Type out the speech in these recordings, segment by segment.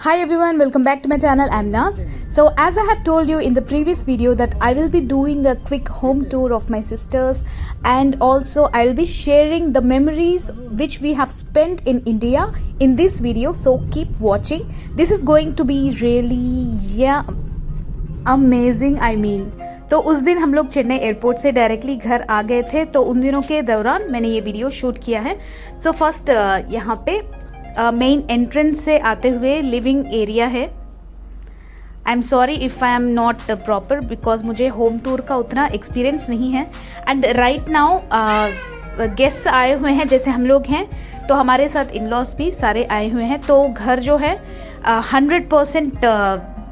Hi everyone, welcome back to my channel. I'm Naz. So as I have told you in the previous video that I will be doing a quick home tour of my sisters, and also I'll be sharing the memories which we have spent in India in this video. So keep watching. This is going to be really amazing. तो उस दिन हम लोग Chennai airport से directly घर आ गए थे, तो उन दिनों के दौरान मैंने ये वीडियो शूट किया है. सो फर्स्ट यहाँ पे मेन एंट्रेंस से आते हुए लिविंग एरिया है. I am sorry if I am not proper because मुझे होम टूर का उतना एक्सपीरियंस नहीं है. एंड राइट नाउ गेस्ट्स आए हुए हैं, जैसे हम लोग हैं तो हमारे साथ इन लॉज भी सारे आए हुए हैं. तो घर जो है 100%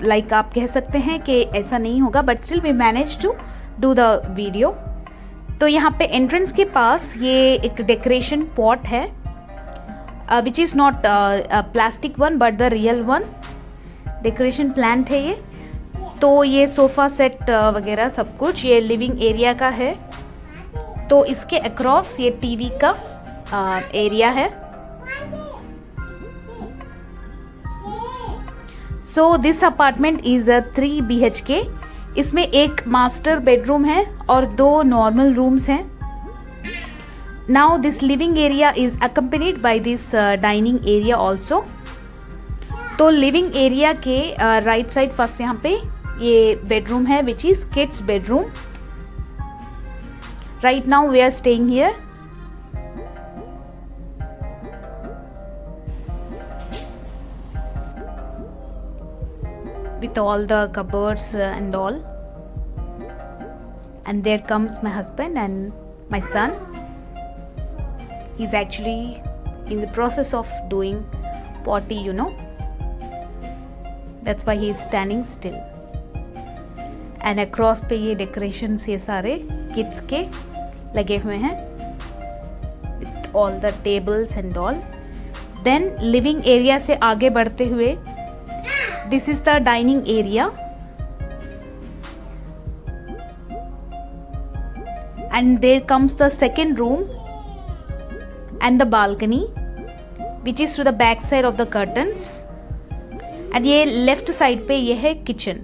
लाइक आप कह सकते हैं कि ऐसा नहीं होगा, but still we manage to do the video. तो यहाँ पे एंट्रेंस के पास ये एक डेकोरेशन पॉट है, which is not plastic one but the real one. Decoration plant है ये. तो ये सोफ़ा सेट वगैरह सब कुछ ये लिविंग एरिया का है. तो इसके अक्रॉस ये टीवी का एरिया है. So this apartment is a 3 BHK. इसमें एक मास्टर बेडरूम है और 2 नॉर्मल रूम्स हैं. Now this living area is accompanied by this dining area also. तो लिविंग एरिया के राइट साइड फर्स्ट यहाँ पे ये बेडरूम है which is kids bedroom. Right now we are staying here. With all the cupboards and all. And there comes my husband and my son. He's actually in the process of doing potty, you know. That's why he is standing still. And across पे ये decorations ये सारे kids के लगे हुए हैं with all the tables and all. Then living area से आगे बढ़ते हुए this is the dining area. And there comes the second room and the balcony which is to the back side of the curtains. And ये left side पे ये है kitchen.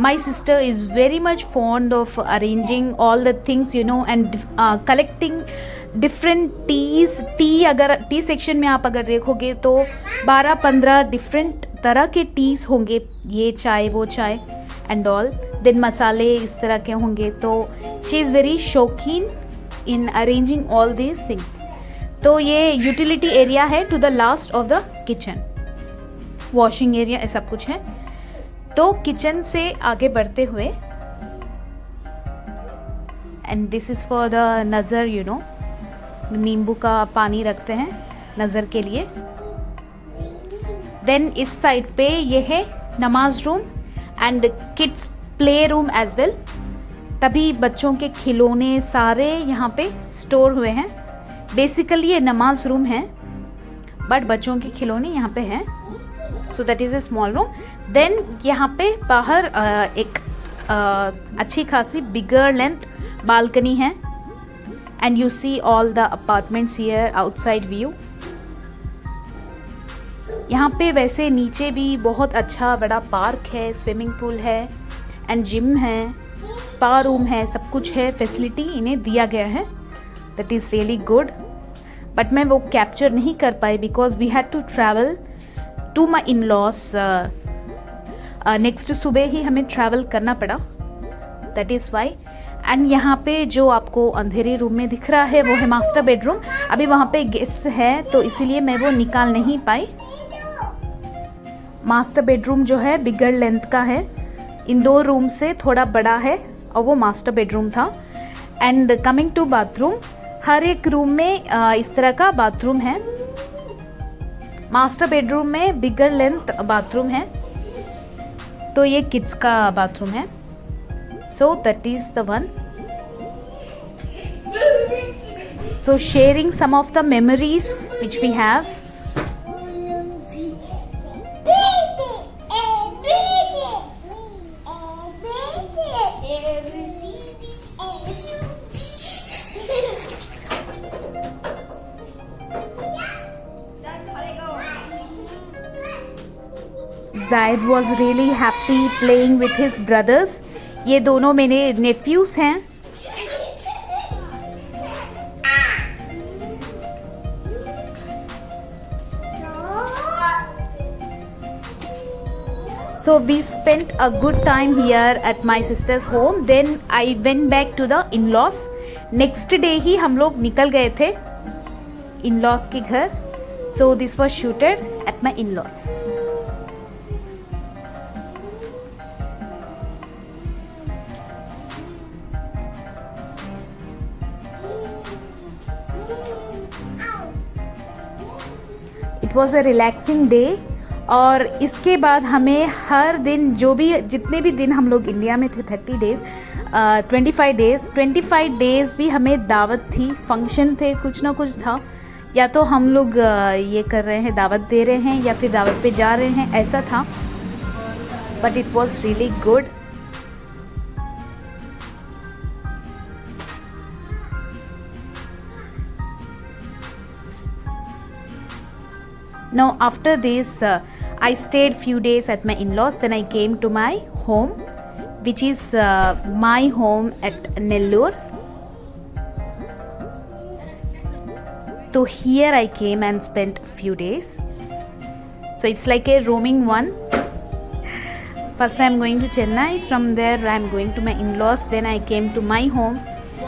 My sister is very much fond of arranging all the things, you know, and collecting different teas. T अगर T section में आप अगर देखोगे तो 12-15 डिफरेंट तरह के टीज होंगे. ये चाय वो चाय एंड ऑल. देन मसाले इस तरह के होंगे. तो शी इज़ वेरी शौकीन in arranging all these things. तो ये यूटिलिटी एरिया है to the last of the kitchen. Washing area ये सब कुछ है. तो किचन से आगे बढ़ते हुए and this is for the नज़र, यू नो, नींबू का पानी रखते हैं नज़र के लिए. देन इस साइड पे ये है नमाज room and kids play room as well. तभी बच्चों के खिलौने सारे यहाँ पे स्टोर हुए हैं. बेसिकली ये नमाज रूम है बट बच्चों के खिलौने यहाँ पे हैं. So that is a small room. Then यहाँ पे बाहर एक अच्छी खासी बिगर लेंथ बालकनी है. And you see all the apartments here outside view. यहाँ पे वैसे नीचे भी बहुत अच्छा बड़ा पार्क है, स्विमिंग पूल है एंड जिम है, स्पा रूम है, सब कुछ है. फैसिलिटी इन्हें दिया गया है. That is really good. But मैं वो कैप्चर नहीं कर पाई because we had to travel to my in lodge. Next सुबह ही हमें ट्रैवल करना पड़ा. That is why. एंड यहाँ पे जो आपको अंधेरे रूम में दिख रहा है वो है मास्टर बेडरूम. अभी वहाँ पे गेस्ट है तो इसीलिए मैं वो निकाल नहीं पाई. मास्टर बेडरूम जो है बिगर लेंथ का है. इन 2 रूम से थोड़ा बड़ा है और वो मास्टर बेडरूम था. एंड कमिंग टू बाथरूम, हर एक रूम में इस तरह का बाथरूम है. मास्टर बेडरूम में बिगर लेंथ बाथरूम है. तो ये किड्स का बाथरूम है. So that is the one. So sharing some of the memories which we have. Zaid was really happy playing with his brothers. ये दोनों मेरे nephews हैं. So we spent a good time here at my sister's home. Then I went back to the in-laws. Next day ही हम लोग निकल गए थे in-laws के घर. So this was shooted at my in-laws. It was a relaxing day. और इसके बाद हमें हर दिन जितने भी दिन हम लोग इंडिया में थे 30 डेज़ 25 डेज़ भी हमें दावत थी, फंक्शन थे, कुछ ना कुछ था. या तो हम लोग ये कर रहे हैं, दावत दे रहे हैं, या फिर दावत पे जा रहे हैं, ऐसा था. But it was really good. Now after this I stayed few days at my in-laws. Then I came to my home, which is my home at Nellore. So here I came and spent few days. So it's like a roaming one. First I'm going to Chennai, from there I'm going to my in-laws, then I came to my home,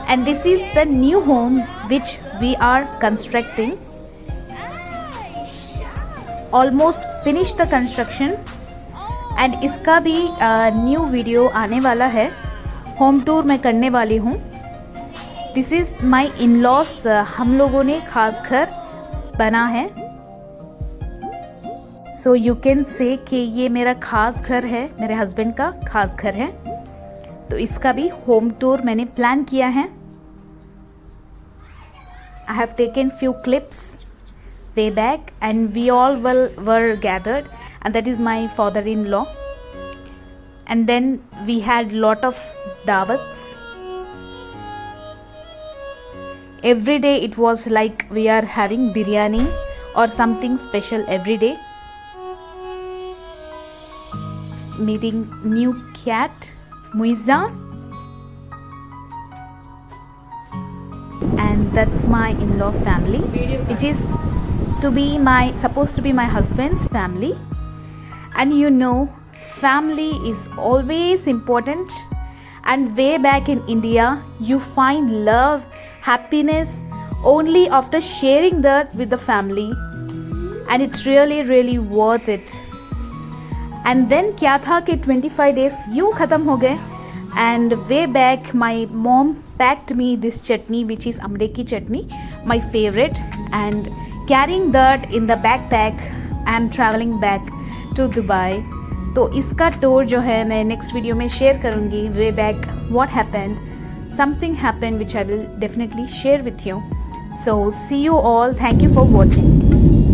and this is the new home which we are constructing. Almost finish the construction. And इसका भी new video आने वाला है. Home tour मैं करने वाली हूँ. This is my in loss. हम लोगों ने खास घर बना है. सो यू कैन से कि ये मेरा खास घर है, मेरे हस्बैंड का खास घर है. तो इसका भी होम टूर मैंने प्लान किया है. I have taken few clips way back, and we all were gathered, and that is my father-in-law. And then we had lot of dawats. Every day it was like we are having biryani or something special every day. Meeting new cat Muiza, and that's my in-law family, which is supposed to be my husband's family. And you know, family is always important, and way back in India you find love, happiness only after sharing that with the family, and it's really worth it. And then क्या था कि 25 days यूँ ख़त्म हो गए. And way back my mom packed me this chutney, which is amreki chutney, my favorite, and carrying that in the backpack I am traveling back to Dubai. तो इसका tour जो है मैं नेक्स्ट वीडियो में शेयर करूँगी. Way back what happened, something happened which I will definitely share with you. So see you all. Thank you for watching.